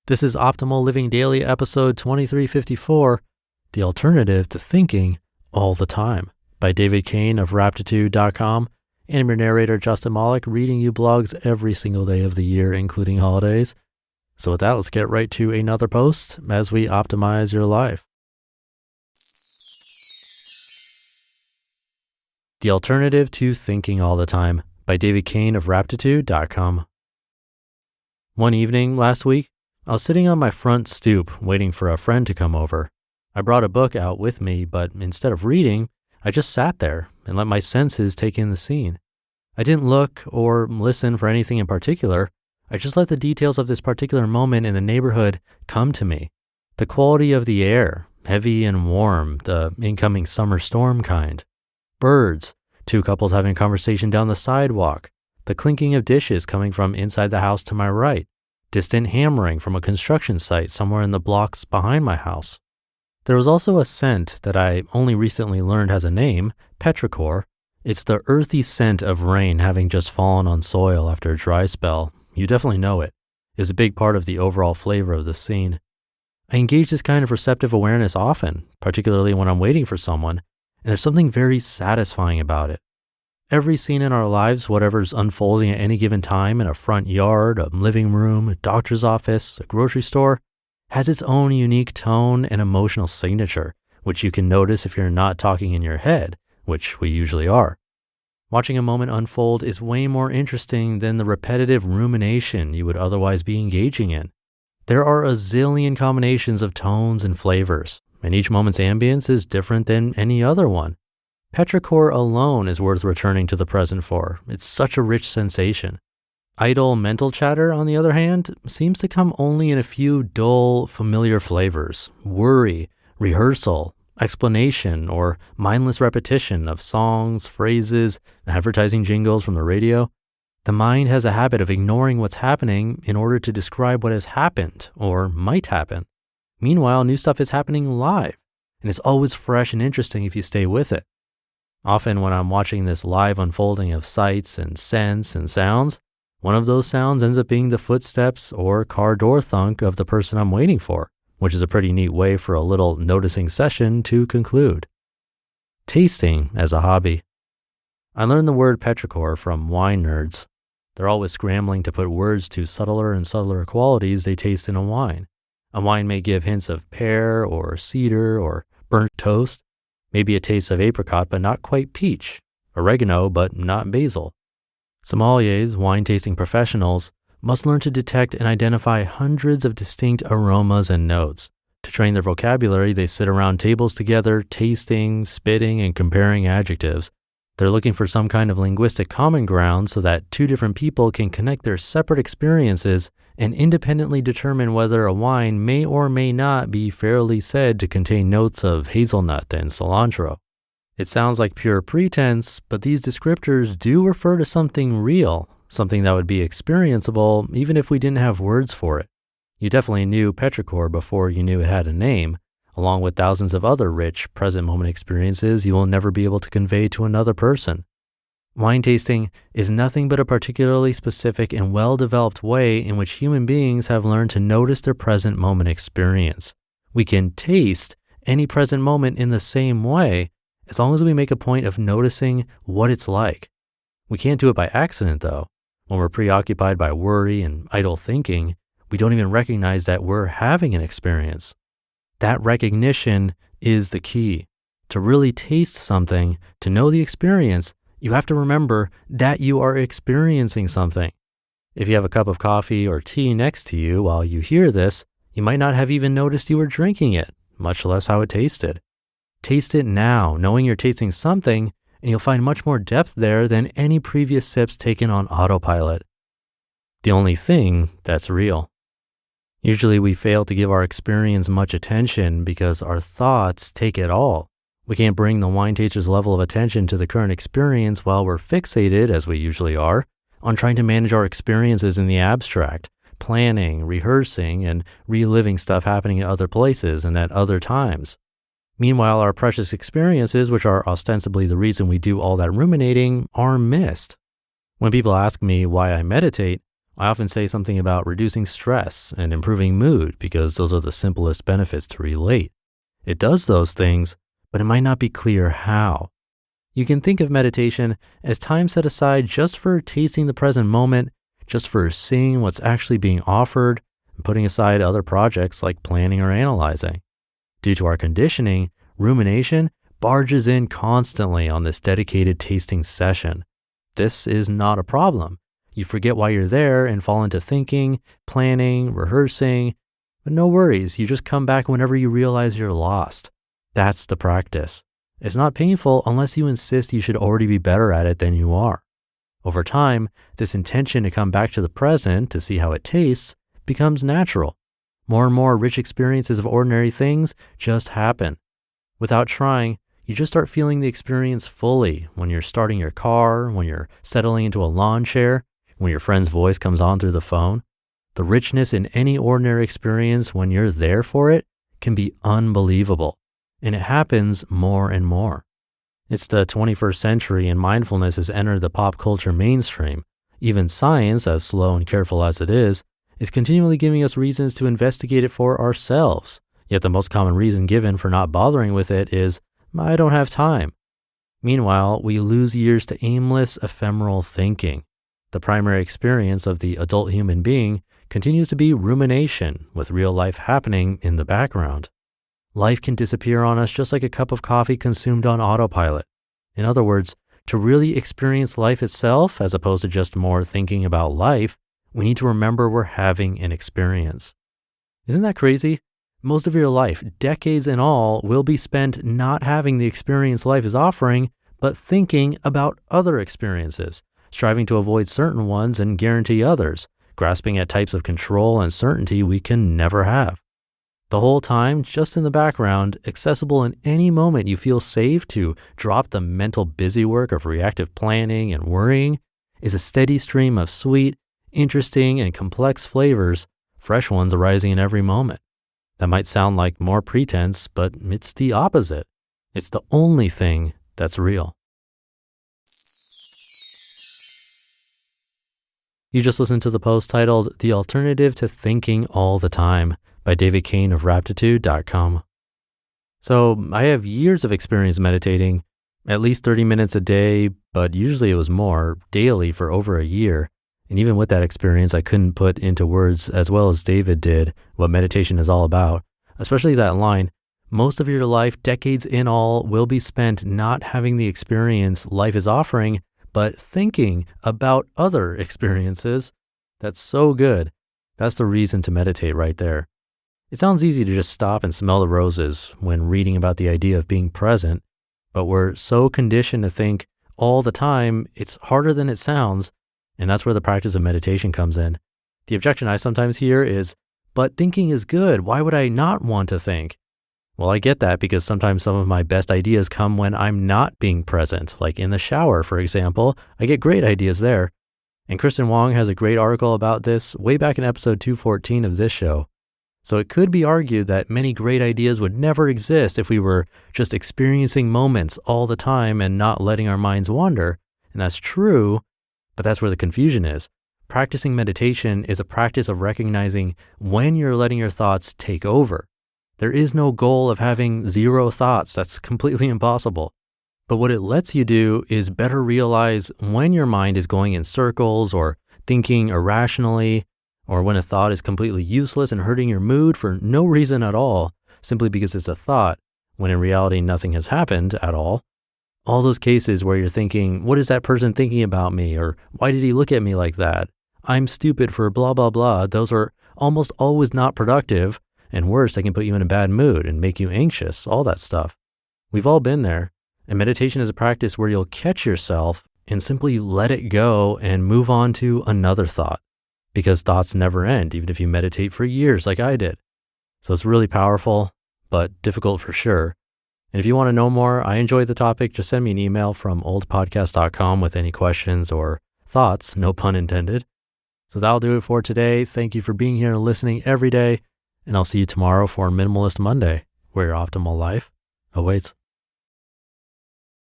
This is Optimal Living Daily episode 2354, The Alternative to Thinking All the Time, by David Cain of Raptitude.com. And I'm your narrator, Justin Malik, reading you blogs every single day of the year, including holidays. So with that, let's get right to another post as we optimize your life. The Alternative to Thinking All the Time, by David Cain of Raptitude.com. One evening last week, I was sitting on my front stoop waiting for a friend to come over. I brought a book out with me, but instead of reading, I just sat there and let my senses take in the scene. I didn't look or listen for anything in particular. I just let the details of this particular moment in the neighborhood come to me. The quality of the air, heavy and warm, the incoming summer storm kind. Birds, two couples having a conversation down the sidewalk. The clinking of dishes coming from inside the house to my right. Distant hammering from a construction site somewhere in the blocks behind my house. There was also a scent that I only recently learned has a name, petrichor. It's the earthy scent of rain having just fallen on soil after a dry spell. You definitely know it. It's a big part of the overall flavor of the scene. I engage this kind of receptive awareness often, particularly when I'm waiting for someone, and there's something very satisfying about it. Every scene in our lives, whatever's unfolding at any given time in a front yard, a living room, a doctor's office, a grocery store, has its own unique tone and emotional signature, which you can notice if you're not talking in your head, which we usually are. Watching a moment unfold is way more interesting than the repetitive rumination you would otherwise be engaging in. There are a zillion combinations of tones and flavors, and each moment's ambience is different than any other one. Petrichor alone is worth returning to the present for. It's such a rich sensation. Idle mental chatter, on the other hand, seems to come only in a few dull, familiar flavors. Worry, rehearsal, explanation, or mindless repetition of songs, phrases, advertising jingles from the radio. The mind has a habit of ignoring what's happening in order to describe what has happened or might happen. Meanwhile, new stuff is happening live, and it's always fresh and interesting if you stay with it. Often when I'm watching this live unfolding of sights and scents and sounds, one of those sounds ends up being the footsteps or car door thunk of the person I'm waiting for, which is a pretty neat way for a little noticing session to conclude. Tasting as a hobby. I learned the word petrichor from wine nerds. They're always scrambling to put words to subtler and subtler qualities they taste in a wine. A wine may give hints of pear or cedar or burnt toast. Maybe a taste of apricot, but not quite peach. Oregano, but not basil. Sommeliers, wine tasting professionals, must learn to detect and identify hundreds of distinct aromas and notes. To train their vocabulary, they sit around tables together, tasting, spitting, and comparing adjectives. They're looking for some kind of linguistic common ground so that two different people can connect their separate experiences and independently determine whether a wine may or may not be fairly said to contain notes of hazelnut and cilantro. It sounds like pure pretense, but these descriptors do refer to something real, something that would be experienceable even if we didn't have words for it. You definitely knew petrichor before you knew it had a name, along with thousands of other rich present moment experiences you will never be able to convey to another person. Wine tasting is nothing but a particularly specific and well-developed way in which human beings have learned to notice their present moment experience. We can taste any present moment in the same way as long as we make a point of noticing what it's like. We can't do it by accident, though. When we're preoccupied by worry and idle thinking, we don't even recognize that we're having an experience. That recognition is the key. To really taste something, to know the experience, you have to remember that you are experiencing something. If you have a cup of coffee or tea next to you while you hear this, you might not have even noticed you were drinking it, much less how it tasted. Taste it now, knowing you're tasting something, and you'll find much more depth there than any previous sips taken on autopilot. The only thing that's real. Usually we fail to give our experience much attention because our thoughts take it all. We can't bring the wine taster's level of attention to the current experience while we're fixated, as we usually are, on trying to manage our experiences in the abstract, planning, rehearsing, and reliving stuff happening in other places and at other times. Meanwhile, our precious experiences, which are ostensibly the reason we do all that ruminating, are missed. When people ask me why I meditate, I often say something about reducing stress and improving mood because those are the simplest benefits to relate. It does those things, but it might not be clear how. You can think of meditation as time set aside just for tasting the present moment, just for seeing what's actually being offered, and putting aside other projects like planning or analyzing. Due to our conditioning, rumination barges in constantly on this dedicated tasting session. This is not a problem. You forget why you're there and fall into thinking, planning, rehearsing, but no worries, you just come back whenever you realize you're lost. That's the practice. It's not painful unless you insist you should already be better at it than you are. Over time, this intention to come back to the present to see how it tastes becomes natural. More and more rich experiences of ordinary things just happen. Without trying, you just start feeling the experience fully when you're starting your car, when you're settling into a lawn chair, when your friend's voice comes on through the phone. The richness in any ordinary experience when you're there for it can be unbelievable, and it happens more and more. It's the 21st century and mindfulness has entered the pop culture mainstream. Even science, as slow and careful as it is continually giving us reasons to investigate it for ourselves. Yet the most common reason given for not bothering with it is, I don't have time. Meanwhile, we lose years to aimless, ephemeral thinking. The primary experience of the adult human being continues to be rumination, with real life happening in the background. Life can disappear on us just like a cup of coffee consumed on autopilot. In other words, to really experience life itself, as opposed to just more thinking about life, we need to remember we're having an experience. Isn't that crazy? Most of your life, decades in all, will be spent not having the experience life is offering, but thinking about other experiences, striving to avoid certain ones and guarantee others, grasping at types of control and certainty we can never have. The whole time, just in the background, accessible in any moment you feel safe to drop the mental busywork of reactive planning and worrying, is a steady stream of sweet, interesting, and complex flavors, fresh ones arising in every moment. That might sound like more pretense, but it's the opposite. It's the only thing that's real. You just listened to the post titled The Alternative to Thinking All the Time by Cain of Raptitude.com. So I have years of experience meditating, at least 30 minutes a day, but usually it was more, daily for over a year. And even with that experience, I couldn't put into words as well as David did what meditation is all about, especially that line, most of your life, decades in all, will be spent not having the experience life is offering, but thinking about other experiences. That's so good. That's the reason to meditate right there. It sounds easy to just stop and smell the roses when reading about the idea of being present, but we're so conditioned to think all the time, it's harder than it sounds. And that's where the practice of meditation comes in. The objection I sometimes hear is, but thinking is good. Why would I not want to think? Well, I get that because sometimes some of my best ideas come when I'm not being present, like in the shower, for example. I get great ideas there. And Kristen Wong has a great article about this way back in episode 214 of this show. So it could be argued that many great ideas would never exist if we were just experiencing moments all the time and not letting our minds wander. And that's true. But that's where the confusion is. Practicing meditation is a practice of recognizing when you're letting your thoughts take over. There is no goal of having zero thoughts. That's completely impossible. But what it lets you do is better realize when your mind is going in circles or thinking irrationally, or when a thought is completely useless and hurting your mood for no reason at all, simply because it's a thought, when in reality nothing has happened at all. All those cases where you're thinking, what is that person thinking about me? Or why did he look at me like that? I'm stupid for blah, blah, blah. Those are almost always not productive. And worse, they can put you in a bad mood and make you anxious, all that stuff. We've all been there. And meditation is a practice where you'll catch yourself and simply let it go and move on to another thought. Because thoughts never end, even if you meditate for years like I did. So it's really powerful, but difficult for sure. And if you want to know more, I enjoy the topic, just send me an email from oldpodcast.com with any questions or thoughts, no pun intended. So that'll do it for today. Thank you for being here and listening every day. And I'll see you tomorrow for Minimalist Monday, where your optimal life awaits.